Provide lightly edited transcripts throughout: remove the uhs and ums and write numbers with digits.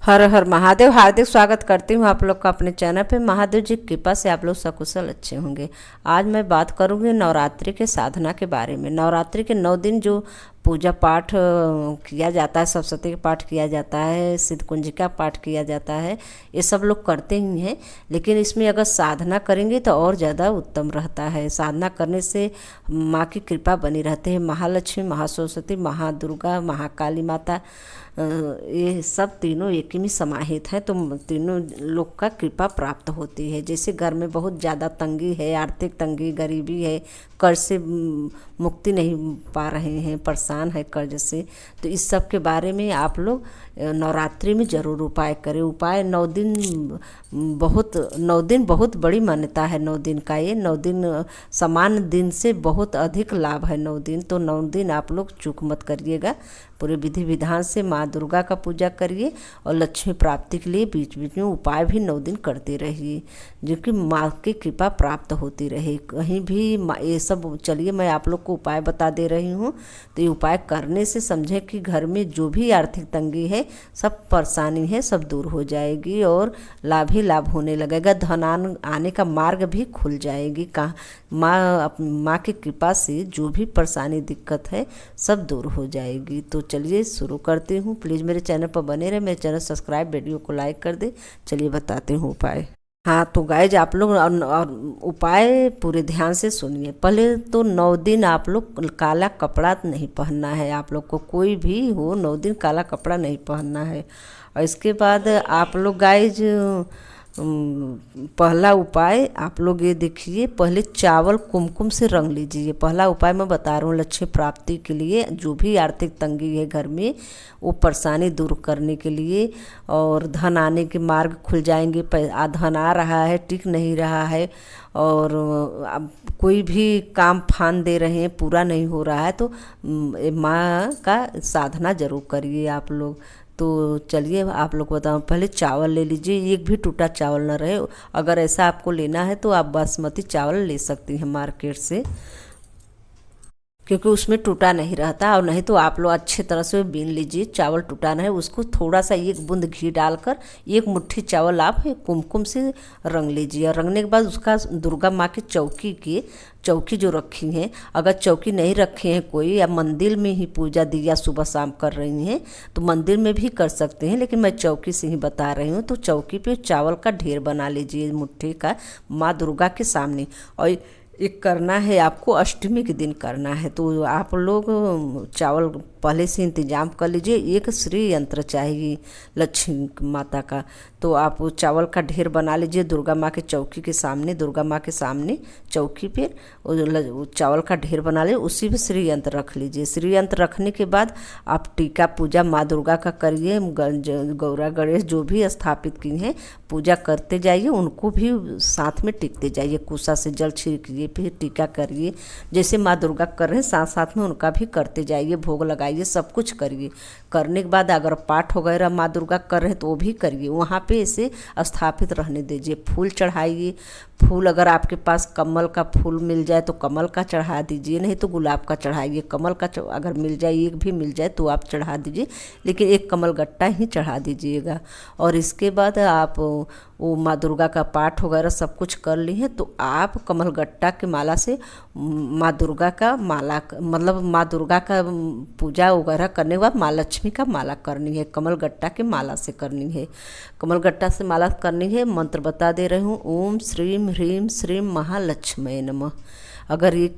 हर हर महादेव। हार्दिक स्वागत करती हूँ आप लोग का अपने चैनल पे। महादेव जी की कृपा से आप लोग सकुशल अच्छे होंगे। आज मैं बात करूँगी नवरात्रि के साधना के बारे में। नवरात्रि के 9 दिन जो पूजा पाठ किया जाता है, सरस्वती का पाठ किया जाता है, सिद्ध कुंजिका पाठ किया जाता है, ये सब लोग करते ही हैं। लेकिन इसमें अगर साधना करेंगे तो और ज़्यादा उत्तम रहता है। साधना करने से माँ की कृपा बनी रहती है। महालक्ष्मी, महासरस्वती, महादुर्गा, महाकाली माता, ये सब तीनों एक ही में समाहित हैं, तो तीनों लोग का कृपा प्राप्त होती है। जैसे घर में बहुत ज़्यादा तंगी है, आर्थिक तंगी, गरीबी है, कर्ज से मुक्ति नहीं पा रहे हैं, परेशान है कर्ज से, तो इस सब के बारे में आप लोग नवरात्रि में ज़रूर उपाय करें। उपाय 9 दिन बहुत बड़ी मान्यता है। 9 दिन का, ये 9 दिन समान दिन से बहुत अधिक लाभ है 9 दिन। तो 9 दिन आप लोग चूक मत करिएगा। पूरे विधि विधान से माँ दुर्गा का पूजा करिए और लक्ष्मी प्राप्ति के लिए बीच बीच में उपाय भी 9 दिन करते रहिए, जो कि माँ की कृपा प्राप्त होती रहे। कहीं भी ये सब, चलिए मैं आप लोग को उपाय बता दे रही हूँ। तो ये उपाय करने से समझे कि घर में जो भी आर्थिक तंगी है, सब परेशानी है, सब दूर हो जाएगी और लाभ ही लाभ होने लगेगा। धन आने का मार्ग भी खुल जाएगी। कहाँ माँ की कृपा से जो भी परेशानी दिक्कत है सब दूर हो जाएगी। तो चलिए शुरू करती हूँ। प्लीज़ मेरे चैनल पर बने रहे, मेरे चैनल सब्सक्राइब, वीडियो को लाइक कर दे। चलिए बताती हूँ उपाय। हाँ तो गाइज, आप लोग और उपाय पूरे ध्यान से सुनिए। पहले तो 9 दिन आप लोग काला कपड़ा नहीं पहनना है। आप लोग को कोई भी हो, 9 दिन काला कपड़ा नहीं पहनना है। और इसके बाद आप लोग गाइज, पहला उपाय आप लोग ये देखिए, पहले चावल कुमकुम से रंग लीजिए। पहला उपाय मैं बता रहा हूँ लक्ष्य प्राप्ति के लिए। जो भी आर्थिक तंगी है घर में, वो परेशानी दूर करने के लिए, और धन आने के मार्ग खुल जाएंगे। धन आ रहा है, टिक नहीं रहा है, और अब कोई भी काम फान दे रहे हैं, पूरा नहीं हो रहा है, तो माँ का साधना जरूर करिए आप लोग। तो चलिए आप लोग को बताऊँ। पहले चावल ले लीजिए, एक भी टूटा चावल ना रहे। अगर ऐसा आपको लेना है तो आप बासमती चावल ले सकती हैं मार्केट से, क्योंकि उसमें टूटा नहीं रहता। और नहीं तो आप लोग अच्छे तरह से बीन लीजिए, चावल टूटा नहीं, उसको थोड़ा सा 1 बूंद घी डालकर 1 मुट्ठी चावल आप कुमकुम से रंग लीजिए। और रंगने के बाद उसका दुर्गा माँ की चौकी जो रखी हैं, अगर चौकी नहीं रखे हैं कोई, या मंदिर में ही पूजा दिया सुबह शाम कर रही हैं, तो मंदिर में भी कर सकते हैं, लेकिन मैं चौकी से ही बता रही हूँ। तो चौकी पे चावल का ढेर बना लीजिए, मुट्ठी का, माँ दुर्गा के सामने। और एक करना है आपको, अष्टमी के दिन करना है। तो आप लोग चावल पहले से इंतजाम कर लीजिए। एक श्री यंत्र चाहिए लक्ष्मी माता का, तो आप चावल का ढेर बना लीजिए दुर्गा माँ के चौकी के सामने। दुर्गा माँ के सामने चौकी पे चावल का ढेर बना लीजिए, उसी पे श्री यंत्र रख लीजिए। श्री यंत्र रखने के बाद आप टीका पूजा माँ दुर्गा का करिए। गौरा गणेश जो भी स्थापित की हैं, पूजा करते जाइए, उनको भी साथ में टिकते जाइए। कुशा से जल छिड़किए, फिर टीका करिए। जैसे माँ दुर्गा कर रहे हैं, साथ साथ में उनका भी करते जाइए, भोग लगाइए, सब कुछ करिए। करने के बाद अगर पाठ वगैरह माँ दुर्गा कर रहे हैं तो वो भी करिए। वहाँ पे इसे स्थापित रहने दीजिए। फूल चढ़ाइए। फूल अगर आपके पास कमल का फूल मिल जाए तो कमल का चढ़ा दीजिए, नहीं तो गुलाब का चढ़ाइए। कमल का अगर मिल जाए, एक भी मिल जाए तो आप चढ़ा दीजिए, लेकिन एक कमल गट्टा ही चढ़ा दीजिएगा। और इसके बाद आप वो माँ दुर्गा का पाठ वगैरह सब कुछ कर ली है, तो आप कमल गट्टा के माला से माँ दुर्गा का माला, मतलब माँ दुर्गा का पूजा वगैरह करने के बाद माँ लक्ष्मी का माला करनी है। कमल गट्टा के माला से करनी है। कमल गट्टा से माला करनी है। मंत्र बता दे रही हूँ। ओम श्रीम ह्रीम श्रीम महालक्ष्मी नमः। अगर ये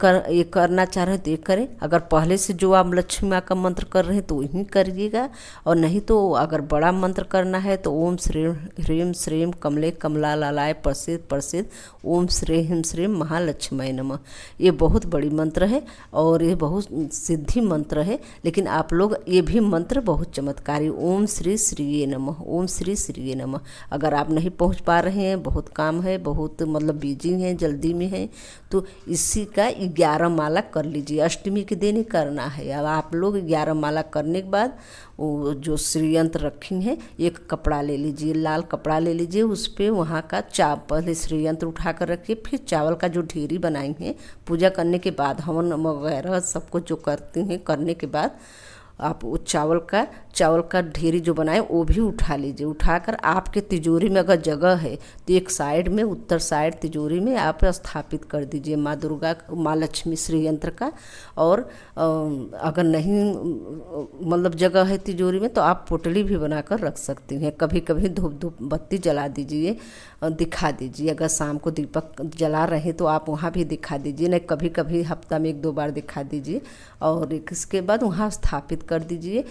करना चाह रहे हैं तो ये करें। अगर पहले से जो आप लक्ष्मी माँ का मंत्र कर रहे हैं तो वही करिएगा, और नहीं तो अगर बड़ा मंत्र करना है तो ओम श्रीम ह्रीम श्रीम कमले कमला लालाय प्रसिद्ध प्रसिद्ध ओम श्रीम श्रीम महालक्ष्मी नमः। ये बहुत बड़ी मंत्र है और ये बहुत सिद्धि मंत्र है, लेकिन आप लोग ये भी मंत्र बहुत चमत्कारी, ओम श्री श्रीये नमः, ओम श्री श्रीये नमः। अगर आप नहीं पहुँच पा रहे हैं, बहुत काम है, बहुत मतलब बिजी हैं, जल्दी में हैं, तो इसी का 11 माला कर लीजिए। अष्टमी के दिन ही करना है। अब आप लोग 11 माला करने के बाद वो जो श्रीयंत्र रखी हैं, एक कपड़ा ले लीजिए, लाल कपड़ा ले लीजिए, उस पर वहाँ का पहले श्रीयंत्र उठा कर रखिए। फिर चावल का जो ढेरी बनाई है पूजा करने के बाद, हवन वगैरह सब कुछ जो करती हैं, करने के बाद आप वो चावल का ढेरी जो बनाए वो भी उठा लीजिए। उठाकर आपके तिजोरी में अगर जगह है तो एक साइड में, उत्तर साइड तिजोरी में आप स्थापित कर दीजिए माँ दुर्गा, माँ लक्ष्मी श्री यंत्र का। और अगर नहीं मतलब जगह है तिजोरी में तो आप पोटली भी बनाकर रख सकती हैं। कभी कभी धूप बत्ती जला दीजिए, दिखा दीजिए। अगर शाम को दीपक जला रहे तो आप वहाँ भी दिखा दीजिए, नहीं कभी कभी हफ्ता में 1-2 बार दिखा दीजिए। और इसके बाद वहाँ स्थापित कर दीजिए।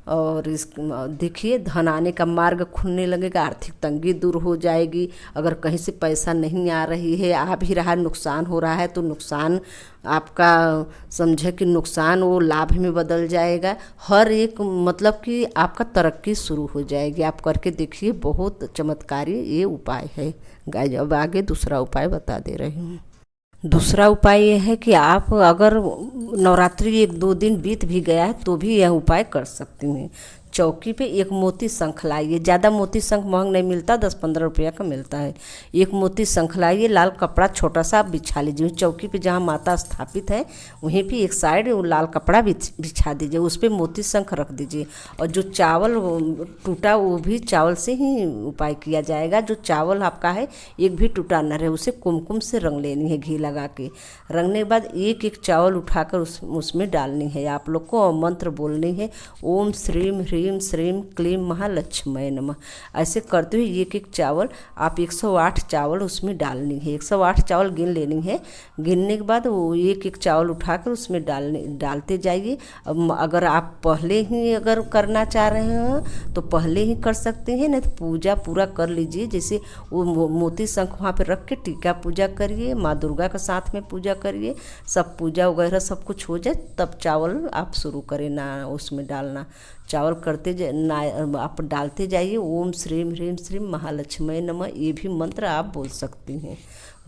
और इस देखिए धन आने का मार्ग खुलने लगेगा, आर्थिक तंगी दूर हो जाएगी। अगर कहीं से पैसा नहीं आ रही है, आ भी रहा है, नुकसान हो रहा है, तो नुकसान आपका समझे कि नुकसान वो लाभ में बदल जाएगा। हर एक मतलब कि आपका तरक्की शुरू हो जाएगी। आप करके देखिए, बहुत चमत्कारी ये उपाय है गाइस। अब आगे दूसरा उपाय बता दे रही हूँ। दूसरा उपाय ये है कि आप अगर नवरात्रि 1-2 दिन बीत भी गया है तो भी यह उपाय कर सकती हैं। चौकी पे एक मोती शंख लाइए। ज़्यादा मोती शंख महंग नहीं मिलता, 10-15 रुपया का मिलता है। एक मोती शंख लाइए, लाल कपड़ा छोटा सा बिछा लीजिए। चौकी पे जहाँ माता स्थापित है वहीं पे एक साइड वो लाल कपड़ा बिछा दीजिए, उस पर मोती शंख रख दीजिए। और जो चावल टूटा वो भी चावल से ही उपाय किया जाएगा। जो चावल आपका है एक भी टूटा न रहे, उसे कुमकुम से रंग लेनी है, घी लगा के। रंगने के बाद एक एक चावल उठाकर उसमें डालनी है आप लोग को, और मंत्र बोलनी है, ओम श्रीम ह्रीम श्रीम क्लीम महालक्ष्मी नमः। ऐसे करते हुए एक एक चावल आप 108 चावल उसमें डालनी है। 108 चावल गिन लेनी है। गिनने के बाद वो एक एक चावल उठाकर उसमें डालते जाइए। अगर आप पहले ही अगर करना चाह रहे हैं तो पहले ही कर सकते हैं, नहीं तो पूजा पूरा कर लीजिए। जैसे वो मोती शंख वहाँ पे रख के टीका पूजा करिए, माँ दुर्गा के साथ में पूजा करिए। सब पूजा वगैरह सब कुछ हो जाए तब चावल आप शुरू करें ना उसमें डालना। चावल करते आप डालते जाइए। ओम श्रीम ह्रीम श्रीम महालक्ष्मी नमः, ये भी मंत्र आप बोल सकती हैं।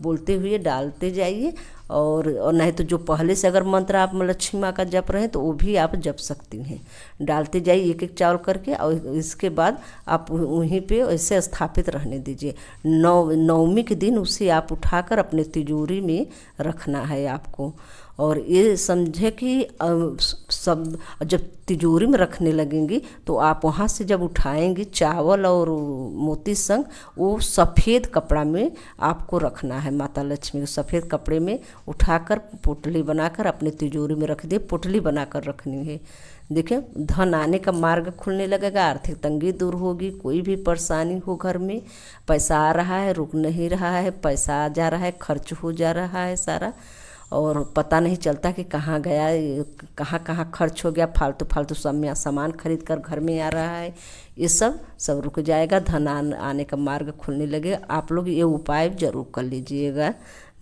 बोलते हुए डालते जाइए। और नहीं तो जो पहले से अगर मंत्र आप लक्ष्मी माँ का जप रहे हैं तो वो भी आप जप सकती हैं। डालते जाइए एक एक चावल करके, और इसके बाद आप वहीं पे ऐसे स्थापित रहने दीजिए। नवमी के दिन उसे आप उठाकर अपने तिजोरी में रखना है आपको। और ये समझे कि सब जब तिजोरी में रखने लगेंगी तो आप वहाँ से जब उठाएंगी चावल और मोती शंख, वो सफ़ेद कपड़ा में आपको रखना है। माता लक्ष्मी को सफ़ेद कपड़े में उठाकर पोटली बनाकर अपने तिजोरी में रख दिए। पोटली बनाकर रखनी है। देखिए धन आने का मार्ग खुलने लगेगा, आर्थिक तंगी दूर होगी। कोई भी परेशानी हो घर में, पैसा आ रहा है रुक नहीं रहा है, पैसा आ जा रहा है खर्च हो जा रहा है सारा, और पता नहीं चलता कि कहाँ गया, कहाँ कहाँ खर्च हो गया, फालतू सामान खरीद कर घर में आ रहा है, ये सब रुक जाएगा। धन आने का मार्ग खुलने लगेगा। आप लोग ये उपाय जरूर कर लीजिएगा।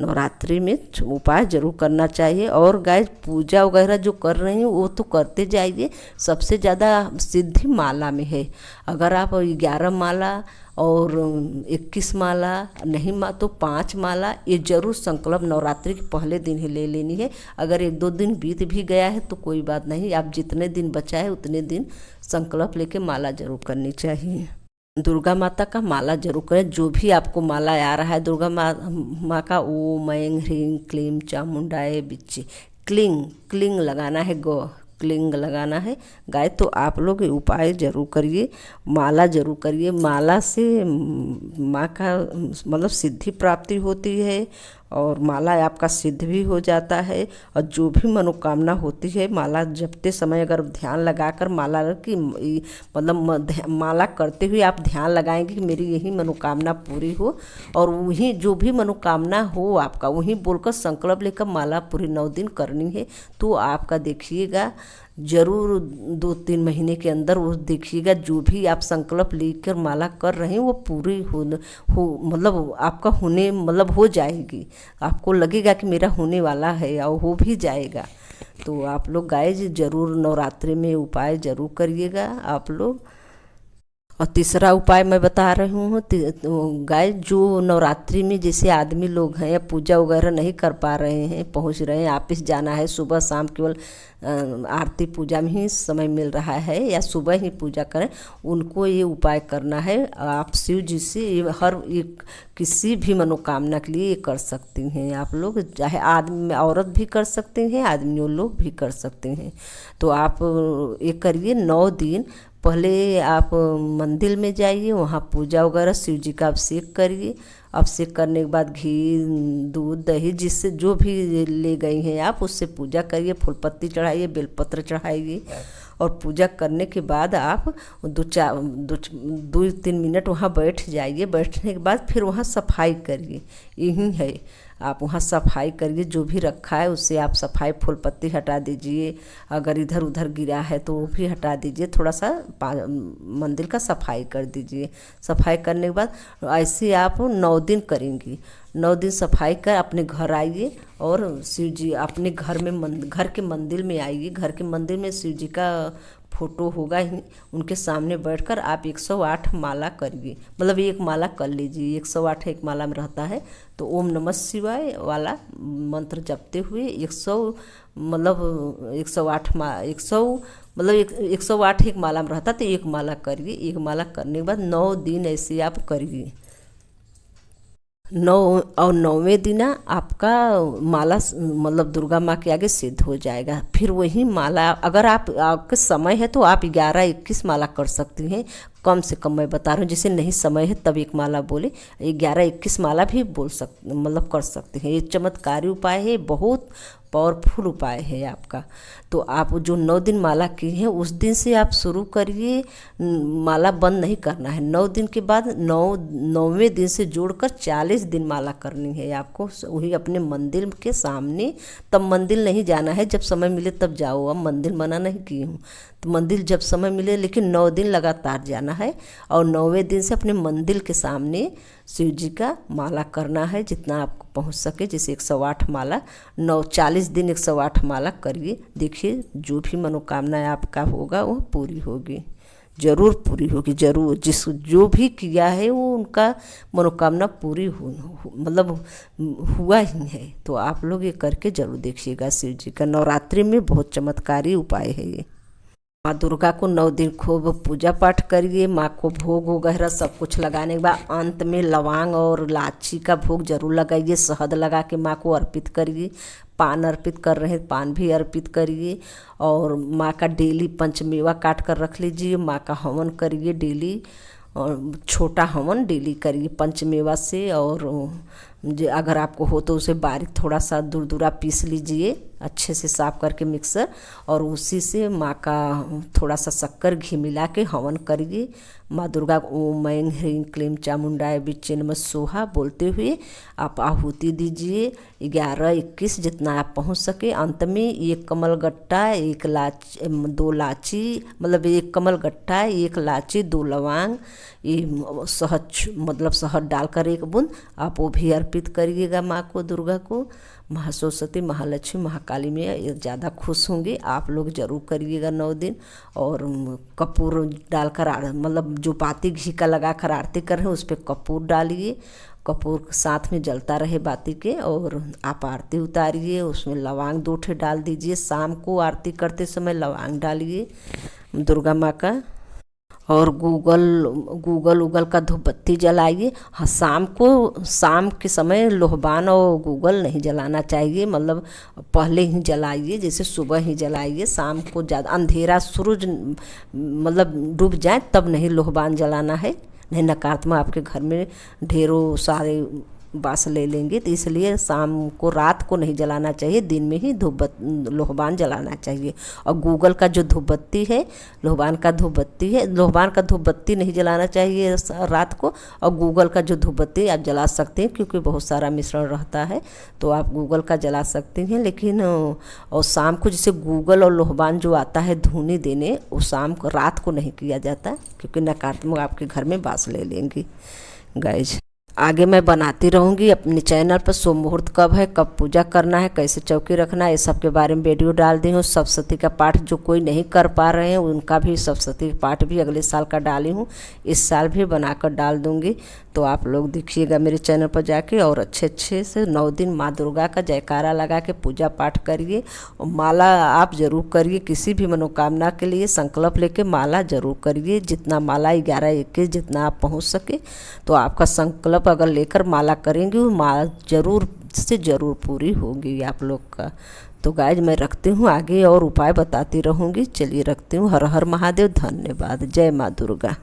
नवरात्रि में उपाय जरूर करना चाहिए। और गाइस पूजा वगैरह जो कर रही हैं वो तो करते जाइए। सबसे ज़्यादा सिद्धि माला में है। अगर आप 11 माला और 21 माला नहीं तो 5 माला ये जरूर संकल्प नवरात्रि के पहले दिन ही ले लेनी है। अगर 1-2 दिन बीत भी गया है तो कोई बात नहीं, आप जितने दिन बचा है उतने दिन संकल्प लेके माला जरूर करनी चाहिए। दुर्गा माता का माला जरूर करें। जो भी आपको माला आ रहा है दुर्गा माँ का, ओम ऐं ह्रीं क्लीं चामुंडाय बिच्ची, क्लिंग लगाना है, क्लिंग लगाना है गाय। तो आप लोग ये उपाय जरूर करिए, माला जरूर करिए। माला से माँ का मतलब सिद्धि प्राप्ति होती है, और माला आपका सिद्ध भी हो जाता है। और जो भी मनोकामना होती है माला जपते समय अगर ध्यान लगाकर माला की मतलब माला करते हुए आप ध्यान लगाएंगे कि मेरी यही मनोकामना पूरी हो, और वही जो भी मनोकामना हो आपका वही बोलकर संकल्प लेकर माला पूरी 9 दिन करनी है। तो आपका देखिएगा जरूर 2-3 महीने के अंदर वो देखिएगा जो भी आप संकल्प लेकर माला कर रहे हैं वो पूरी हो मतलब आपका होने मतलब हो जाएगी। आपको लगेगा कि मेरा होने वाला है और हो भी जाएगा। तो आप लोग गाइस जरूर नवरात्रि में उपाय जरूर करिएगा आप लोग। और तीसरा उपाय मैं बता रही हूँ, तो गाय जो नवरात्रि में जैसे आदमी लोग हैं या पूजा वगैरह नहीं कर पा रहे हैं, पहुँच रहे हैं, ऑफिस जाना है, सुबह शाम केवल आरती पूजा में ही समय मिल रहा है या सुबह ही पूजा करें, उनको ये उपाय करना है। आप शिव जी से ये हर एक किसी भी मनोकामना के लिए ये कर सकती हैं आप लोग, चाहे आदमी औरत भी कर सकते हैं, आदमियों लोग भी कर सकते हैं। तो आप ये करिए 9 दिन। पहले आप मंदिर में जाइए, वहाँ पूजा वगैरह शिव जी का अभिषेक करिए। अभिषेक करने के बाद घी, दूध, दही जिससे जो भी ले गई हैं आप, उससे पूजा करिए, फूल पत्ती चढ़ाइए, बेलपत्र चढ़ाइए। और पूजा करने के बाद आप 2-3 मिनट वहाँ बैठ जाइए। बैठने के बाद फिर वहाँ सफाई करिए। यही है, आप वहाँ सफाई करिए, जो भी रखा है उससे आप सफाई, फूल पत्ती हटा दीजिए, अगर इधर उधर गिरा है तो वो भी हटा दीजिए, थोड़ा सा मंदिर का सफाई कर दीजिए। सफाई करने के बाद ऐसे आप 9 दिन करेंगी। 9 दिन सफाई कर अपने घर आइए और शिव जी अपने घर में, घर के मंदिर में आइए। घर के मंदिर में शिव जी का फोटो होगा ही, उनके सामने बैठकर आप 108 माला करिए, मतलब एक माला कर लीजिए। 108 एक माला में रहता है, तो ओम नमः शिवाय वाला मंत्र जपते हुए 100 मतलब 108 मतलब 108 एक माला में रहता, तो एक माला करिए। एक माला करने के बाद 9 दिन ऐसे आप करिए। 9 और 9वें दिन आपका माला मतलब दुर्गा माँ के आगे सिद्ध हो जाएगा। फिर वही माला, अगर आपके समय है तो आप 11-21 माला कर सकती हैं। कम से कम मैं बता रही हूँ, जैसे नहीं समय है तब एक माला बोले, 11-21 माला भी बोल सकते, मतलब कर सकते हैं। ये चमत्कारी उपाय है, बहुत पावरफुल उपाय है आपका। तो आप जो 9 दिन माला की हैं उस दिन से आप शुरू करिए, माला बंद नहीं करना है। 9 दिन के बाद 9वें दिन से जोड़कर 40 दिन माला करनी है आपको, वही अपने मंदिर के सामने। तब मंदिर नहीं जाना है, जब समय मिले तब जाओ, अब मंदिर मना नहीं की हूँ, तो मंदिर जब समय मिले, लेकिन 9 दिन लगातार जाना है। और 9वें दिन से अपने मंदिर के सामने शिव जी का माला करना है, जितना आपको पहुंच सके। जैसे 108 माला, 40 दिन 108 माला करिए। देखिए जो भी मनोकामना आपका होगा वो पूरी होगी, जरूर पूरी होगी, जरूर। जो भी किया है वो उनका मनोकामना पूरी मतलब हुआ ही है। तो आप लोग ये करके जरूर देखिएगा। शिव जी का नवरात्रि में बहुत चमत्कारी उपाय है ये। माँ दुर्गा को 9 दिन खूब पूजा पाठ करिए। माँ को भोग वगैरह सब कुछ लगाने के बाद अंत में लौंग और इलायची का भोग जरूर लगाइए। शहद लगा के माँ को अर्पित करिए। पान अर्पित कर रहे हैं, पान भी अर्पित करिए। और माँ का डेली पंचमेवा काट कर रख लीजिए। माँ का हवन करिए डेली, और छोटा हवन डेली करिए पंचमेवा से। और अगर आपको हो तो उसे बारीक थोड़ा सा दुरदुरा पीस लीजिए, अच्छे से साफ करके मिक्सर, और उसी से माँ का थोड़ा सा शक्कर घी मिला के हवन करिए। माँ दुर्गा ओम ऐं ह्रीं क्लीं चामुंडाय विच्चे नमः स्वाहा बोलते हुए आप आहुति दीजिए। 11-21 जितना आप पहुँच सके। अंत में 1 कमल गट्टा, 2 लाची, मतलब 1 कमल गट्टा, 1 लाची, 2 लौंग, ये शहद, मतलब शहद डालकर 1 बूंद आप वो भी अर्पित करिएगा माँ को, दुर्गा को। महासरस्वती, महालक्ष्मी, महाकाली में ज़्यादा खुश होंगे। आप लोग जरूर करिएगा 9 दिन। और कपूर डालकर, मतलब जो बाती घी का लगा कर आरती कर रहे हैं उस पर कपूर डालिए, कपूर साथ में जलता रहे बाती के। और आप आरती उतारिए, उसमें लौंग 2 ठे डाल दीजिए। शाम को आरती करते समय लौंग डालिए दुर्गा माँ का। और गूगल का धूप बत्ती जलाइए। हाँ, शाम के समय लोहबान और गूगल नहीं जलाना चाहिए, मतलब पहले ही जलाइए, जैसे सुबह ही जलाइए। शाम को ज़्यादा अंधेरा, सूरज मतलब डूब जाए तब नहीं लोहबान जलाना है, नहीं नकारात्मक आपके घर में ढेरों सारे बास ले लेंगे। तो इसलिए शाम को, रात को नहीं जलाना चाहिए, दिन में ही लोहबान जलाना चाहिए। और गूगल का जो धूप बत्ती है, लोहबान का धूप बत्ती है, लोहबान का धूप बत्ती नहीं जलाना चाहिए रात को। और गूगल का जो धूप बत्ती आप जला सकते हैं, क्योंकि बहुत सारा मिश्रण रहता है, तो आप गूगल का जला सकते हैं। लेकिन और शाम को जैसे गूगल और लोहबान जो आता है धूनी देने, वो शाम को, रात को नहीं किया जाता, क्योंकि नकारात्मक आपके घर में बास ले लेंगी गाइज। आगे मैं बनाती रहूँगी अपने चैनल पर। शुभ मुहूर्त कब है, कब पूजा करना है, कैसे चौकी रखना है, ये सब के बारे में वीडियो डाल दी हूँ। सप्तशती का पाठ जो कोई नहीं कर पा रहे हैं उनका भी सप्तशती का पाठ भी अगले साल का डाली हूँ, इस साल भी बनाकर डाल दूँगी। तो आप लोग देखिएगा मेरे चैनल पर जाके और अच्छे से 9 दिन माँ दुर्गा का जयकारा लगा के पूजा पाठ करिए। और माला आप ज़रूर करिए, किसी भी मनोकामना के लिए संकल्प लेके माला ज़रूर करिए। जितना माला 11-21 जितना आप पहुँच सके, तो आपका संकल्प अगर लेकर माला करेंगे वो माला ज़रूर से ज़रूर पूरी होगी आप लोग का। तो गाइज मैं रखती हूँ, आगे और उपाय बताती रहूँगी। चलिए रखती हूँ। हर हर महादेव, धन्यवाद। जय माँ दुर्गा।